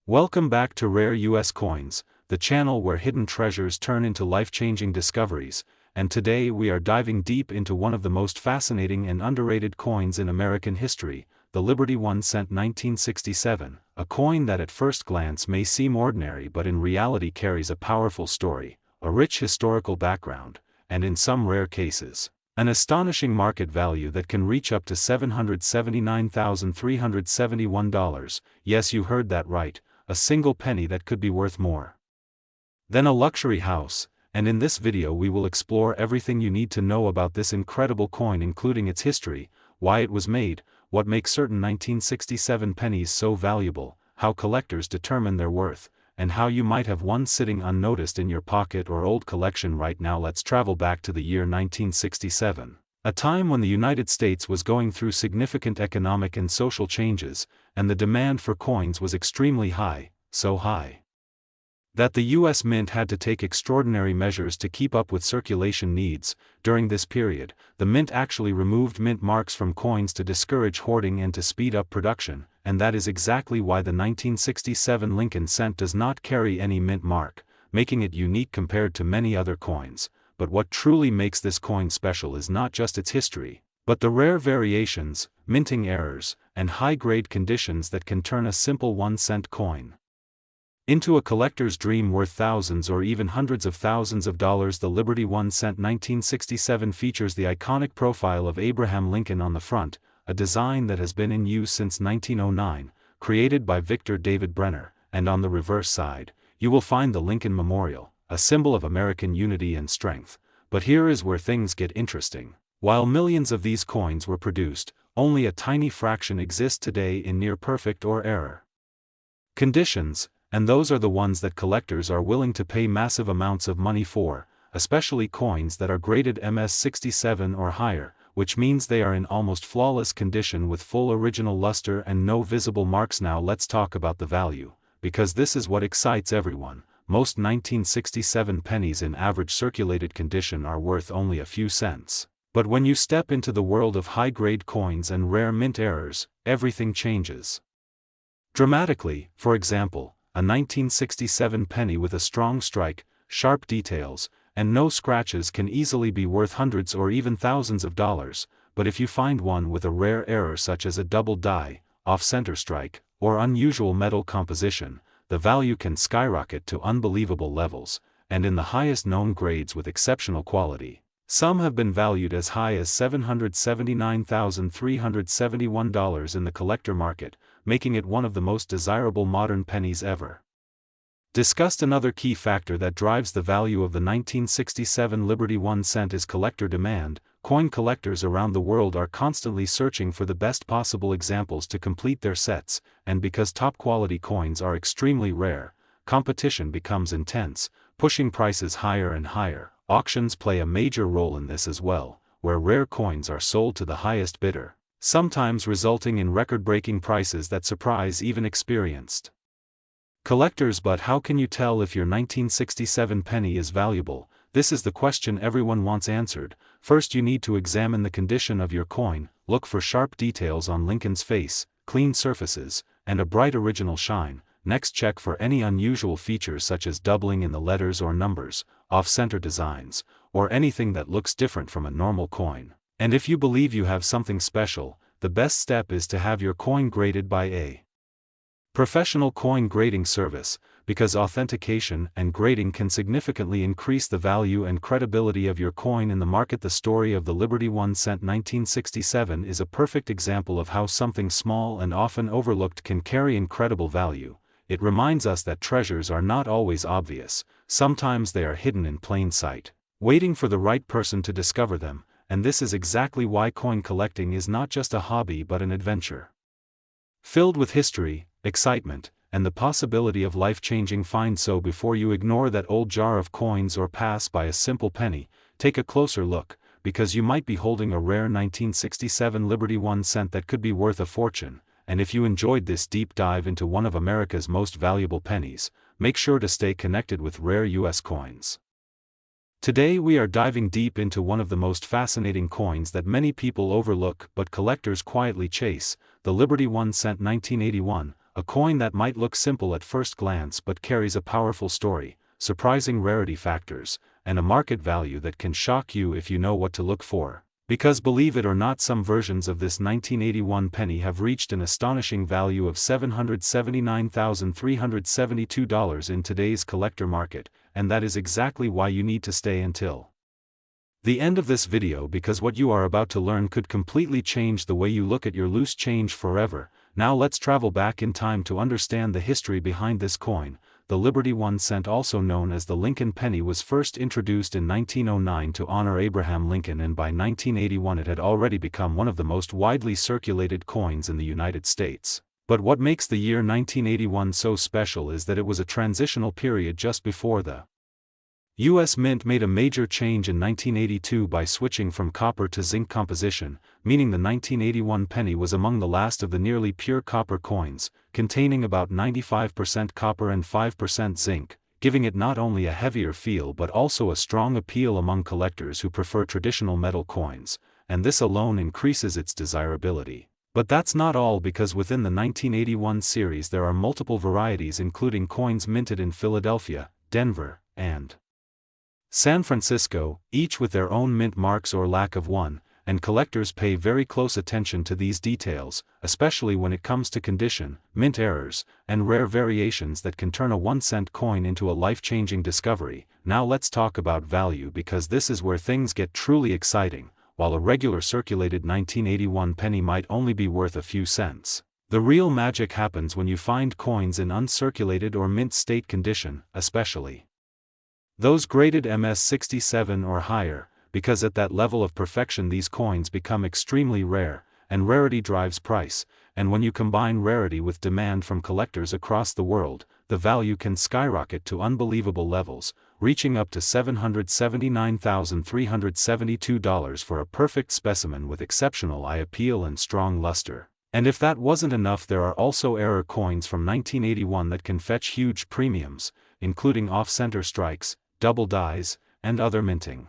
Welcome back to Rare US Coins, the channel where hidden treasures turn into life-changing discoveries, and today we are diving deep into one of the most fascinating and underrated coins in American history, the Liberty 1 cent 1967, a coin that at first glance may seem ordinary but in reality carries a powerful story, a rich historical background, and in some rare cases, an astonishing market value that can reach up to $779,371. Yes, you heard that right. A single penny that could be worth more than a luxury house, and in this video we will explore everything you need to know about this incredible coin, including its history, why it was made, what makes certain 1967 pennies so valuable, how collectors determine their worth, and how you might have one sitting unnoticed in your pocket or old collection right now. Let's travel back to the year 1967. A time when the United States was going through significant economic and social changes, and the demand for coins was extremely high, so high that the U.S. Mint had to take extraordinary measures to keep up with circulation needs. During this period, the Mint actually removed mint marks from coins to discourage hoarding and to speed up production, and that is exactly why the 1967 Lincoln cent does not carry any mint mark, making it unique compared to many other coins. But what truly makes this coin special is not just its history, but the rare variations, minting errors, and high-grade conditions that can turn a simple 1-cent coin into a collector's dream worth thousands or even hundreds of thousands of dollars. The Liberty 1 cent 1967 features the iconic profile of Abraham Lincoln on the front, a design that has been in use since 1909, created by Victor David Brenner, and on the reverse side, you will find the Lincoln Memorial, a symbol of American unity and strength. But here is where things get interesting. While millions of these coins were produced, only a tiny fraction exist today in near-perfect or error conditions, and those are the ones that collectors are willing to pay massive amounts of money for, especially coins that are graded MS-67 or higher, which means they are in almost flawless condition with full original luster and no visible marks. Now let's talk about the value, because this is what excites everyone. Most 1967 pennies in average circulated condition are worth only a few cents. But when you step into the world of high-grade coins and rare mint errors, everything changes dramatically. For example, a 1967 penny with a strong strike, sharp details, and no scratches can easily be worth hundreds or even thousands of dollars, but if you find one with a rare error such as a double die, off-center strike, or unusual metal composition, the value can skyrocket to unbelievable levels, and in the highest known grades with exceptional quality. Some have been valued as high as $779,371 in the collector market, making it one of the most desirable modern pennies ever discussed. Another key factor that drives the value of the 1967 Liberty 1 cent is collector demand. Coin collectors around the world are constantly searching for the best possible examples to complete their sets, and because top-quality coins are extremely rare, competition becomes intense, pushing prices higher and higher. Auctions play a major role in this as well, where rare coins are sold to the highest bidder, sometimes resulting in record-breaking prices that surprise even experienced collectors. But how can you tell if your 1967 penny is valuable? This is the question everyone wants answered. First, you need to examine the condition of your coin. Look for sharp details on Lincoln's face, clean surfaces, and a bright original shine. Next, check for any unusual features such as doubling in the letters or numbers, off-center designs, or anything that looks different from a normal coin. And if you believe you have something special, the best step is to have your coin graded by a professional coin grading service, because authentication and grading can significantly increase the value and credibility of your coin in the market. The story of the Liberty 1 cent 1967 is a perfect example of how something small and often overlooked can carry incredible value. It reminds us that treasures are not always obvious. Sometimes they are hidden in plain sight, waiting for the right person to discover them, and this is exactly why coin collecting is not just a hobby but an adventure filled with history, excitement, and the possibility of life-changing finds. So before you ignore that old jar of coins or pass by a simple penny, take a closer look, because you might be holding a rare 1967 Liberty 1 cent that could be worth a fortune. And if you enjoyed this deep dive into one of America's most valuable pennies, make sure to stay connected with Rare US Coins. Today we are diving deep into one of the most fascinating coins that many people overlook but collectors quietly chase, the Liberty 1 cent 1981, a coin that might look simple at first glance but carries a powerful story, surprising rarity factors, and a market value that can shock you if you know what to look for. Because believe it or not, some versions of this 1981 penny have reached an astonishing value of $779,372 in today's collector market, and that is exactly why you need to stay until the end of this video, because what you are about to learn could completely change the way you look at your loose change forever. Now let's travel back in time to understand the history behind this coin. The Liberty 1 cent, also known as the Lincoln penny, was first introduced in 1909 to honor Abraham Lincoln, and by 1981 it had already become one of the most widely circulated coins in the United States. But what makes the year 1981 so special is that it was a transitional period just before the U.S. Mint made a major change in 1982 by switching from copper to zinc composition, meaning the 1981 penny was among the last of the nearly pure copper coins, containing about 95% copper and 5% zinc, giving it not only a heavier feel but also a strong appeal among collectors who prefer traditional metal coins, and this alone increases its desirability. But that's not all, because within the 1981 series there are multiple varieties, including coins minted in Philadelphia, Denver, and San Francisco, each with their own mint marks or lack of one, and collectors pay very close attention to these details, especially when it comes to condition, mint errors, and rare variations that can turn a 1-cent coin into a life-changing discovery. Now let's talk about value, because this is where things get truly exciting. While a regular circulated 1981 penny might only be worth a few cents, the real magic happens when you find coins in uncirculated or mint state condition, especially those graded MS-67 or higher, because at that level of perfection these coins become extremely rare, and rarity drives price, and when you combine rarity with demand from collectors across the world, the value can skyrocket to unbelievable levels, reaching up to $779,372 for a perfect specimen with exceptional eye appeal and strong luster. And if that wasn't enough, there are also error coins from 1981 that can fetch huge premiums, including off-center strikes, double dies, and other minting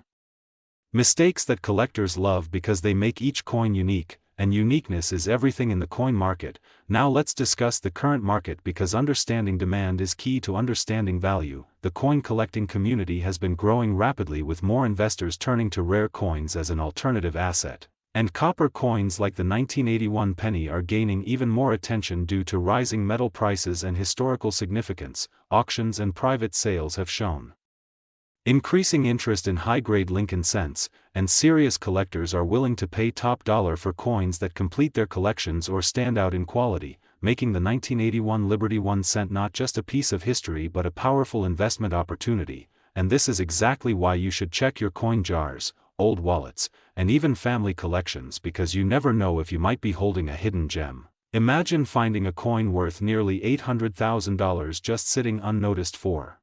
mistakes that collectors love because they make each coin unique, and uniqueness is everything in the coin market. Now let's discuss the current market, because understanding demand is key to understanding value. The coin collecting community has been growing rapidly, with more investors turning to rare coins as an alternative asset, and copper coins like the 1981 penny are gaining even more attention due to rising metal prices and historical significance. Auctions and private sales have shown increasing interest in high-grade Lincoln cents, and serious collectors are willing to pay top dollar for coins that complete their collections or stand out in quality, making the 1981 Liberty 1 cent not just a piece of history but a powerful investment opportunity. And this is exactly why you should check your coin jars, old wallets, and even family collections, because you never know if you might be holding a hidden gem. Imagine finding a coin worth nearly $800,000 just sitting unnoticed for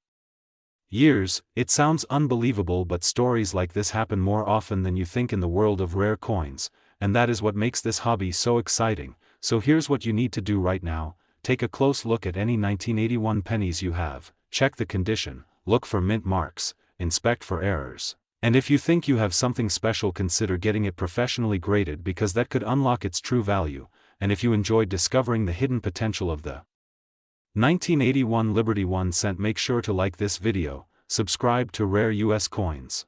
years. It sounds unbelievable, but stories like this happen more often than you think in the world of rare coins, and that is what makes this hobby so exciting. So here's what you need to do right now: take a close look at any 1981 pennies you have, check the condition, look for mint marks, inspect for errors, and if you think you have something special, consider getting it professionally graded, because that could unlock its true value. And if you enjoyed discovering the hidden potential of the 1981 Liberty 1 cent, make sure to like this video, subscribe to Rare US Coins.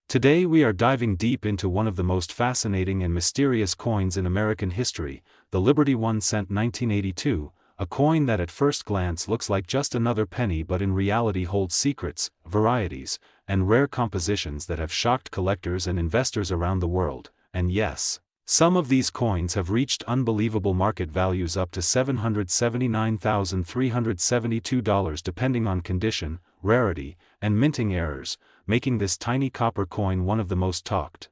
Today we are diving deep into one of the most fascinating and mysterious coins in American history, the Liberty 1 cent 1982, a coin that at first glance looks like just another penny but in reality holds secrets, varieties, and rare compositions that have shocked collectors and investors around the world. And yes, some of these coins have reached unbelievable market values, up to $779,372 depending on condition, rarity, and minting errors, making this tiny copper coin one of the most talked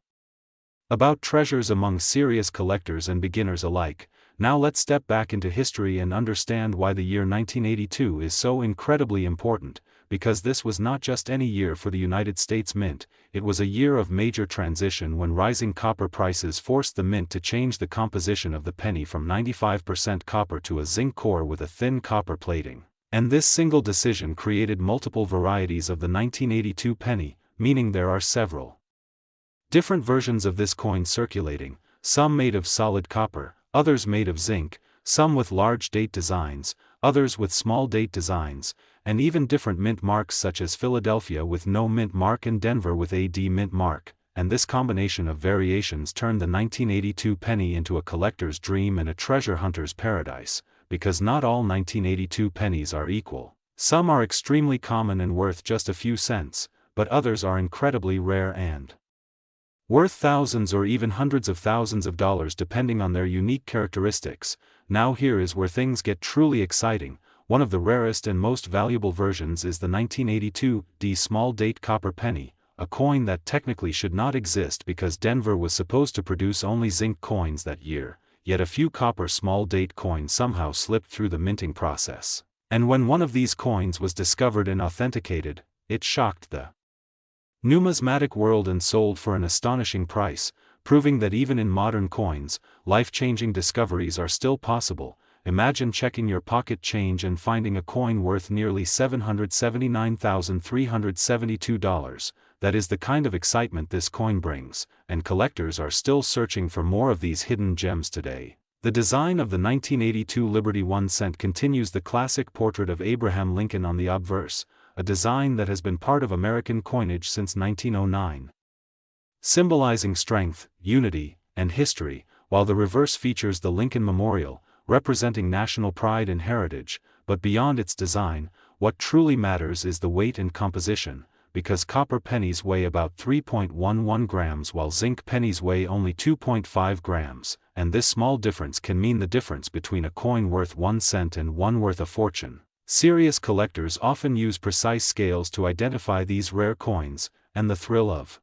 about treasures among serious collectors and beginners alike. Now let's step back into history and understand why the year 1982 is so incredibly important, because this was not just any year for the United States Mint. It was a year of major transition when rising copper prices forced the mint to change the composition of the penny from 95% copper to a zinc core with a thin copper plating. And this single decision created multiple varieties of the 1982 penny, meaning there are several different versions of this coin circulating, some made of solid copper, others made of zinc, some with large date designs, others with small date designs, and even different mint marks such as Philadelphia with no mint mark and Denver with a D mint mark, and this combination of variations turned the 1982 penny into a collector's dream and a treasure hunter's paradise, because not all 1982 pennies are equal. Some are extremely common and worth just a few cents, but others are incredibly rare and worth thousands or even hundreds of thousands of dollars depending on their unique characteristics. Now here is where things get truly exciting. One of the rarest and most valuable versions is the 1982 D small date copper penny, a coin that technically should not exist because Denver was supposed to produce only zinc coins that year, yet a few copper small date coins somehow slipped through the minting process. And when one of these coins was discovered and authenticated, it shocked the numismatic world and sold for an astonishing price, proving that even in modern coins, life-changing discoveries are still possible. Imagine checking your pocket change and finding a coin worth nearly $779,372. That is the kind of excitement this coin brings, and collectors are still searching for more of these hidden gems today. The design of the 1982 Liberty 1 cent continues the classic portrait of Abraham Lincoln on the obverse, a design that has been part of American coinage since 1909. Symbolizing strength, unity, and history, while the reverse features the Lincoln Memorial, representing national pride and heritage. But beyond its design, what truly matters is the weight and composition, because copper pennies weigh about 3.11 grams while zinc pennies weigh only 2.5 grams, and this small difference can mean the difference between a coin worth 1 cent and one worth a fortune. Serious collectors often use precise scales to identify these rare coins, and the thrill of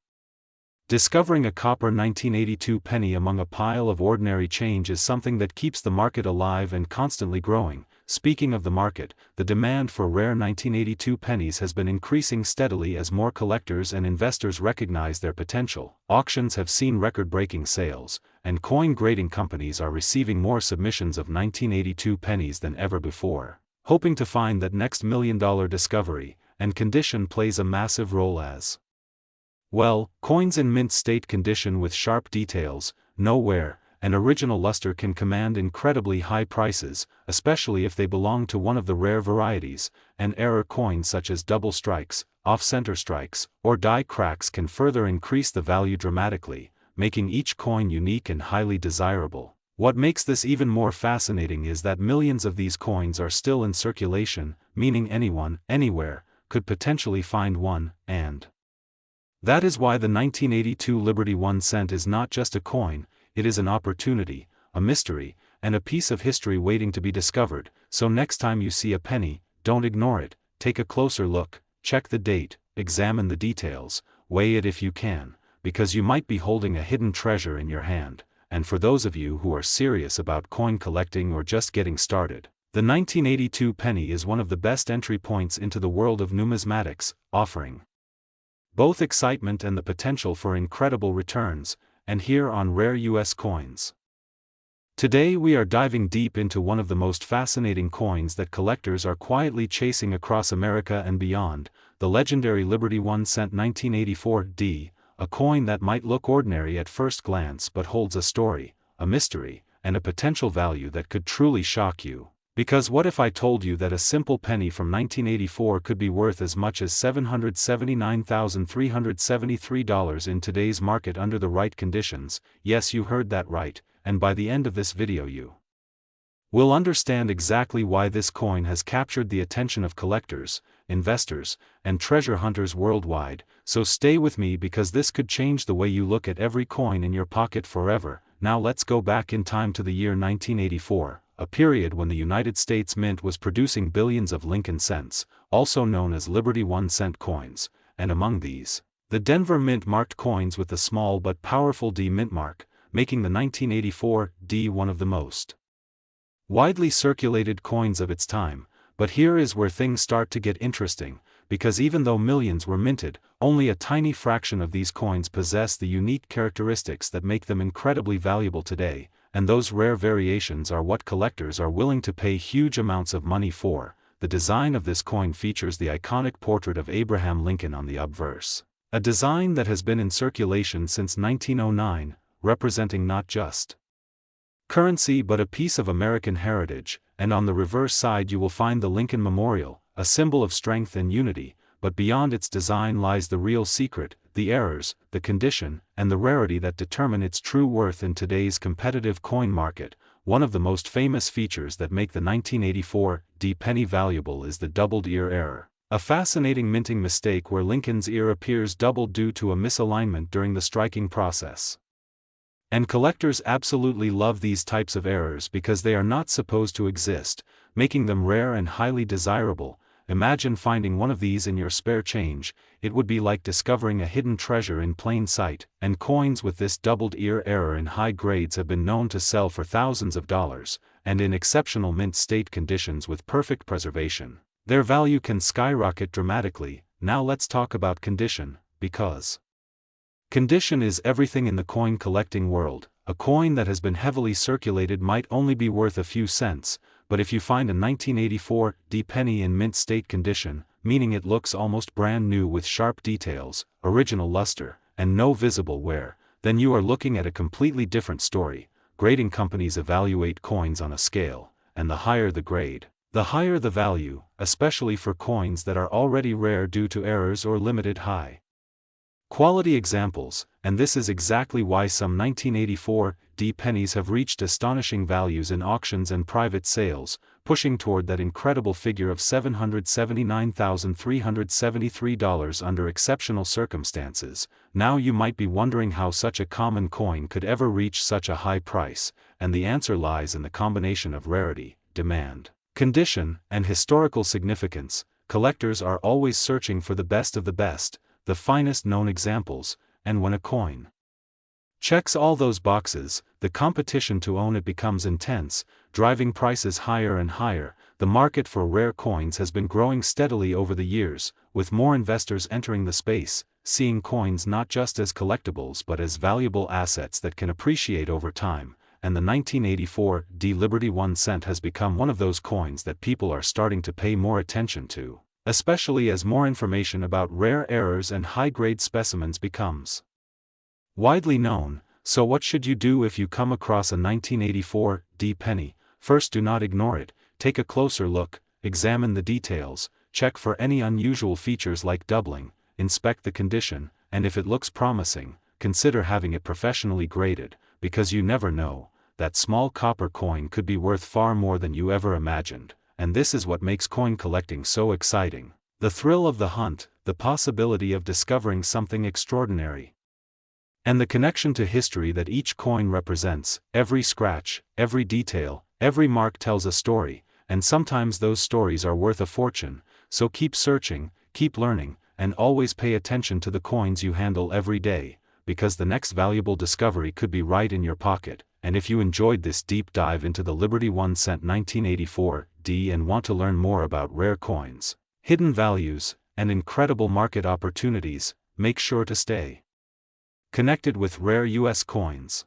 discovering a copper 1982 penny among a pile of ordinary change is something that keeps the market alive and constantly growing. Speaking of the market, the demand for rare 1982 pennies has been increasing steadily as more collectors and investors recognize their potential. Auctions have seen record-breaking sales, and coin grading companies are receiving more submissions of 1982 pennies than ever before, hoping to find that next million-dollar discovery, and condition plays a massive role as well. Coins in mint state condition with sharp details, no wear, and original luster can command incredibly high prices, especially if they belong to one of the rare varieties, and error coins such as double strikes, off-center strikes, or die cracks can further increase the value dramatically, making each coin unique and highly desirable. What makes this even more fascinating is that millions of these coins are still in circulation, meaning anyone, anywhere, could potentially find one, and that is why the 1982 Liberty 1 cent is not just a coin, it is an opportunity, a mystery, and a piece of history waiting to be discovered. So next time you see a penny, don't ignore it, take a closer look, check the date, examine the details, weigh it if you can, because you might be holding a hidden treasure in your hand. And for those of you who are serious about coin collecting or just getting started, the 1982 penny is one of the best entry points into the world of numismatics, offering both excitement and the potential for incredible returns. And here on Rare US Coins, today we are diving deep into one of the most fascinating coins that collectors are quietly chasing across America and beyond, the legendary Liberty 1 cent 1984 D, a coin that might look ordinary at first glance but holds a story, a mystery, and a potential value that could truly shock you. Because what if I told you that a simple penny from 1984 could be worth as much as $779,373 in today's market under the right conditions? Yes, you heard that right, and by the end of this video you will understand exactly why this coin has captured the attention of collectors, investors, and treasure hunters worldwide. So stay with me because this could change the way you look at every coin in your pocket forever. Now let's go back in time to the year 1984. A period when the United States Mint was producing billions of Lincoln cents, also known as Liberty 1 cent coins, and among these, the Denver Mint marked coins with the small but powerful D mint mark, making the 1984 D one of the most widely circulated coins of its time. But here is where things start to get interesting, because even though millions were minted, only a tiny fraction of these coins possess the unique characteristics that make them incredibly valuable today. And those rare variations are what collectors are willing to pay huge amounts of money for. The design of this coin features the iconic portrait of Abraham Lincoln on the obverse, a design that has been in circulation since 1909, representing not just currency but a piece of American heritage, and on the reverse side you will find the Lincoln Memorial, a symbol of strength and unity, but beyond its design lies the real secret, the errors, the condition, and the rarity that determine its true worth in today's competitive coin market. One of the most famous features that make the 1984 D penny valuable is the doubled ear error, a fascinating minting mistake where Lincoln's ear appears doubled due to a misalignment during the striking process. And collectors absolutely love these types of errors because they are not supposed to exist, making them rare and highly desirable. Imagine finding one of these in your spare change. It would be like discovering a hidden treasure in plain sight, and coins with this doubled ear error in high grades have been known to sell for thousands of dollars, and in exceptional mint state conditions with perfect preservation, their value can skyrocket dramatically. Now let's talk about condition, because condition is everything in the coin collecting world. A coin that has been heavily circulated might only be worth a few cents, but if you find a 1984 D penny in mint state condition, meaning it looks almost brand new with sharp details, original luster, and no visible wear, then you are looking at a completely different story. Grading companies evaluate coins on a scale, and the higher the grade, the higher the value, especially for coins that are already rare due to errors or limited high quality examples, and this is exactly why some 1984 D pennies have reached astonishing values in auctions and private sales, pushing toward that incredible figure of $779,373 under exceptional circumstances. Now you might be wondering how such a common coin could ever reach such a high price, and the answer lies in the combination of rarity, demand, condition, and historical significance. Collectors are always searching for the best of the best, the finest known examples, and when a coin checks all those boxes, the competition to own it becomes intense, driving prices higher and higher. The market for rare coins has been growing steadily over the years, with more investors entering the space, seeing coins not just as collectibles but as valuable assets that can appreciate over time, and the 1984 D Liberty 1 cent has become one of those coins that people are starting to pay more attention to, especially as more information about rare errors and high-grade specimens becomes widely known. So what should you do if you come across a 1984 D penny? First, do not ignore it. Take a closer look, examine the details, check for any unusual features like doubling, inspect the condition, and if it looks promising, consider having it professionally graded, because you never know, that small copper coin could be worth far more than you ever imagined. And this is what makes coin collecting so exciting. The thrill of the hunt, the possibility of discovering something extraordinary, and the connection to history that each coin represents. Every scratch, every detail, every mark tells a story, and sometimes those stories are worth a fortune. So keep searching, keep learning, and always pay attention to the coins you handle every day, because the next valuable discovery could be right in your pocket. And if you enjoyed this deep dive into the Liberty 1 cent 1984 D and want to learn more about rare coins, hidden values, and incredible market opportunities, make sure to stay connected with Rare US Coins.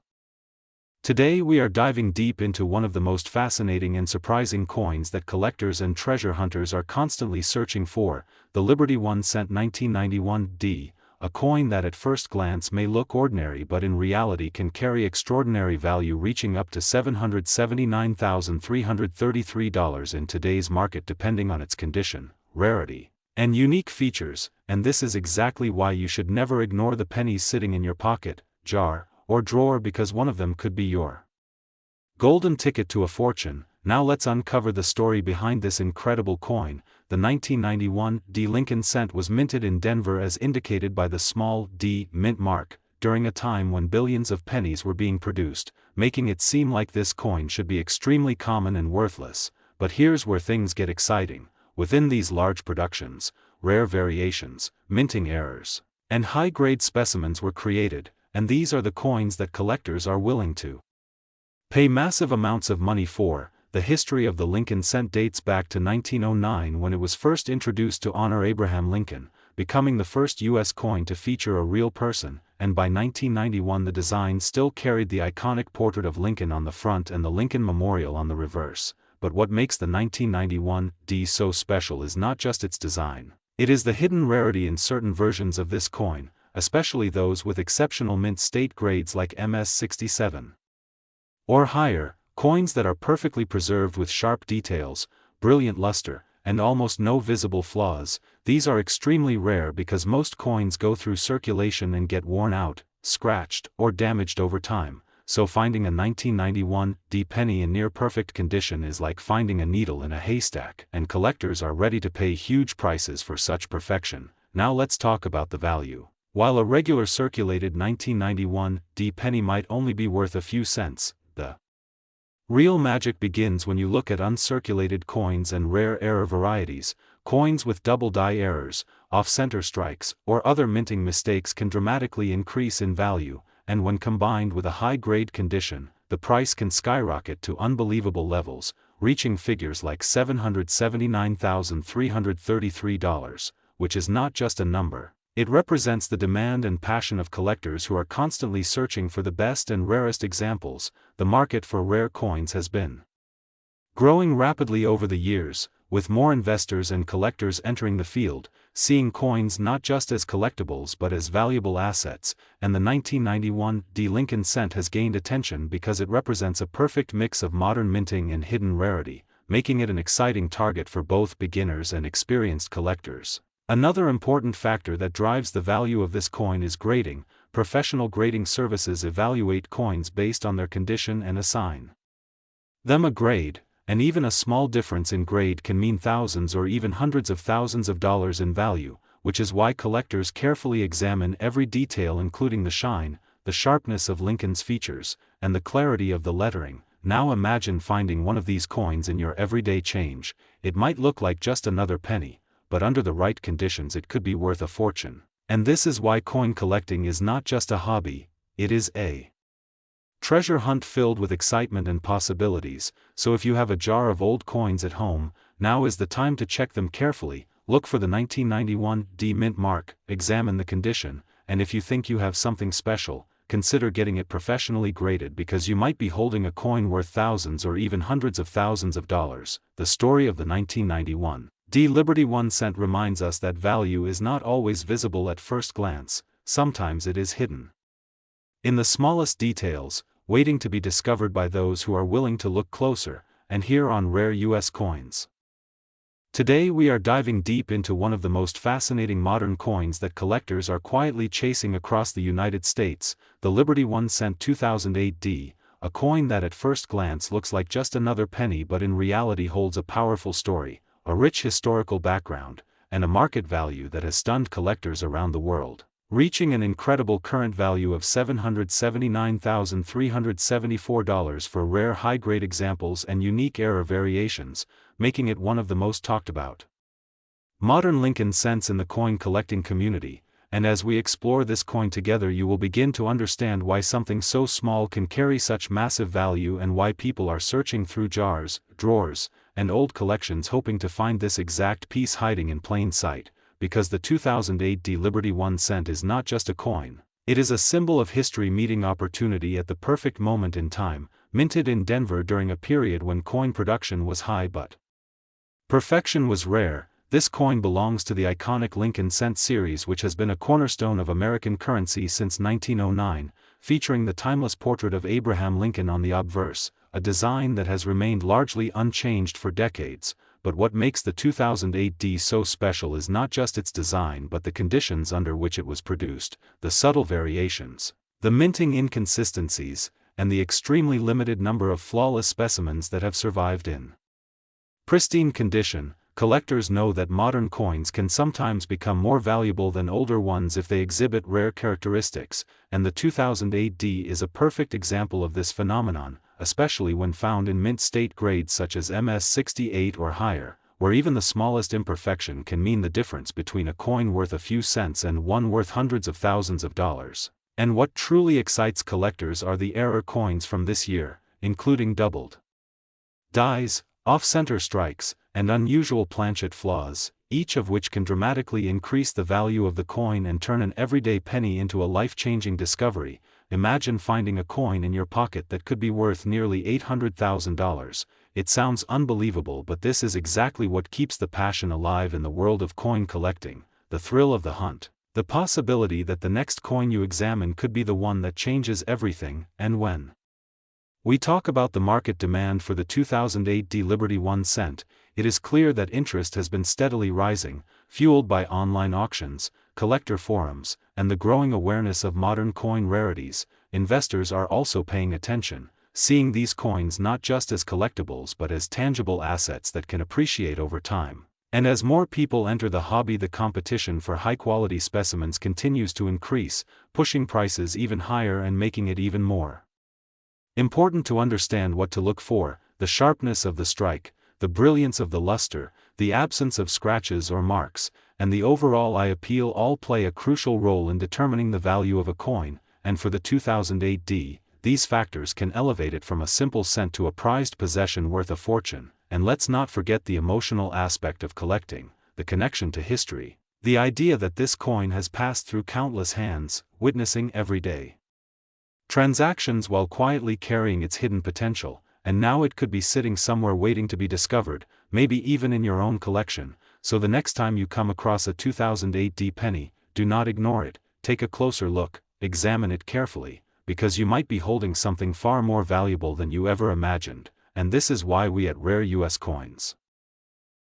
Today we are diving deep into one of the most fascinating and surprising coins that collectors and treasure hunters are constantly searching for, the Liberty 1 cent 1991 D, a coin that at first glance may look ordinary but in reality can carry extraordinary value reaching up to $779,333 in today's market depending on its condition, rarity, and unique features. And this is exactly why you should never ignore the pennies sitting in your pocket, jar, or drawer, because one of them could be your golden ticket to a fortune. Now let's uncover the story behind this incredible coin. The 1991 D Lincoln cent was minted in Denver as indicated by the small D mint mark, during a time when billions of pennies were being produced, making it seem like this coin should be extremely common and worthless. But here's where things get exciting. Within these large productions, rare variations, minting errors, and high-grade specimens were created, and these are the coins that collectors are willing to pay massive amounts of money for. The history of the Lincoln cent dates back to 1909 when it was first introduced to honor Abraham Lincoln, becoming the first U.S. coin to feature a real person, and by 1991 the design still carried the iconic portrait of Lincoln on the front and the Lincoln Memorial on the reverse. But what makes the 1991 D so special is not just its design. It is the hidden rarity in certain versions of this coin, especially those with exceptional mint state grades like MS 67 or higher. Coins that are perfectly preserved with sharp details, brilliant luster, and almost no visible flaws. These are extremely rare because most coins go through circulation and get worn out, scratched, or damaged over time, so finding a 1991 D penny in near-perfect condition is like finding a needle in a haystack, and collectors are ready to pay huge prices for such perfection. Now let's talk about the value. While a regular circulated 1991 D penny might only be worth a few cents, the real magic begins when you look at uncirculated coins and rare error varieties. Coins with double die errors, off-center strikes, or other minting mistakes can dramatically increase in value, and when combined with a high-grade condition, the price can skyrocket to unbelievable levels, reaching figures like $779,333, which is not just a number. It represents the demand and passion of collectors who are constantly searching for the best and rarest examples. The market for rare coins has been growing rapidly over the years, with more investors and collectors entering the field, seeing coins not just as collectibles but as valuable assets, and the 1991 D Lincoln cent has gained attention because it represents a perfect mix of modern minting and hidden rarity, making it an exciting target for both beginners and experienced collectors. Another important factor that drives the value of this coin is grading. Professional grading services evaluate coins based on their condition and assign them a grade, and even a small difference in grade can mean thousands or even hundreds of thousands of dollars in value, which is why collectors carefully examine every detail including the shine, the sharpness of Lincoln's features, and the clarity of the lettering. Now imagine finding one of these coins in your everyday change. It might look like just another penny, but under the right conditions it could be worth a fortune. And this is why coin collecting is not just a hobby, it is a treasure hunt filled with excitement and possibilities. So if you have a jar of old coins at home, now is the time to check them carefully. Look for the 1991 D mint mark, examine the condition, and if you think you have something special, consider getting it professionally graded because you might be holding a coin worth thousands or even hundreds of thousands of dollars. The story of the 1991 D Liberty 1 cent reminds us that value is not always visible at first glance, sometimes it is hidden in the smallest details, waiting to be discovered by those who are willing to look closer. And here on Rare US Coins. Today we are diving deep into one of the most fascinating modern coins that collectors are quietly chasing across the United States, the Liberty 1 cent 2008 D, a coin that at first glance looks like just another penny but in reality holds a powerful story, a rich historical background, and a market value that has stunned collectors around the world, reaching an incredible current value of $779,374 for rare high-grade examples and unique error variations, making it one of the most talked about modern Lincoln cents in the coin collecting community. And as we explore this coin together, you will begin to understand why something so small can carry such massive value and why people are searching through jars, drawers, and old collections hoping to find this exact piece hiding in plain sight. Because the 2008 D Liberty 1 cent is not just a coin, it is a symbol of history meeting opportunity at the perfect moment in time. Minted in Denver during a period when coin production was high but perfection was rare, this coin belongs to the iconic Lincoln cent series, which has been a cornerstone of American currency since 1909, featuring the timeless portrait of Abraham Lincoln on the obverse, a design that has remained largely unchanged for decades. But what makes the 2008 D so special is not just its design but the conditions under which it was produced, the subtle variations, the minting inconsistencies, and the extremely limited number of flawless specimens that have survived in pristine condition. Collectors know that modern coins can sometimes become more valuable than older ones if they exhibit rare characteristics, and the 2008 D is a perfect example of this phenomenon, especially when found in mint state grades such as MS-68 or higher, where even the smallest imperfection can mean the difference between a coin worth a few cents and one worth hundreds of thousands of dollars. And what truly excites collectors are the error coins from this year, including doubled dies, off-center strikes, and unusual planchet flaws, each of which can dramatically increase the value of the coin and turn an everyday penny into a life-changing discovery. Imagine finding a coin in your pocket that could be worth nearly $800,000. It sounds unbelievable, but this is exactly what keeps the passion alive in the world of coin collecting, the thrill of the hunt, the possibility that the next coin you examine could be the one that changes everything. And when We talk about the market demand for the 2008 Liberty 1 cent. It is clear that interest has been steadily rising, fueled by online auctions, collector forums, and the growing awareness of modern coin rarities. Investors are also paying attention, seeing these coins not just as collectibles but as tangible assets that can appreciate over time. And as more people enter the hobby, the competition for high-quality specimens continues to increase, pushing prices even higher and making it even more important to understand what to look for: the sharpness of the strike, the brilliance of the luster, the absence of scratches or marks, and the overall eye appeal all play a crucial role in determining the value of a coin. And for the 2008 D, these factors can elevate it from a simple cent to a prized possession worth a fortune. And let's not forget the emotional aspect of collecting, the connection to history, the idea that this coin has passed through countless hands, witnessing everyday transactions while quietly carrying its hidden potential, and now it could be sitting somewhere waiting to be discovered, maybe even in your own collection. So the next time you come across a 2008 D penny, do not ignore it, take a closer look, examine it carefully, because you might be holding something far more valuable than you ever imagined. And this is why we at Rare US Coins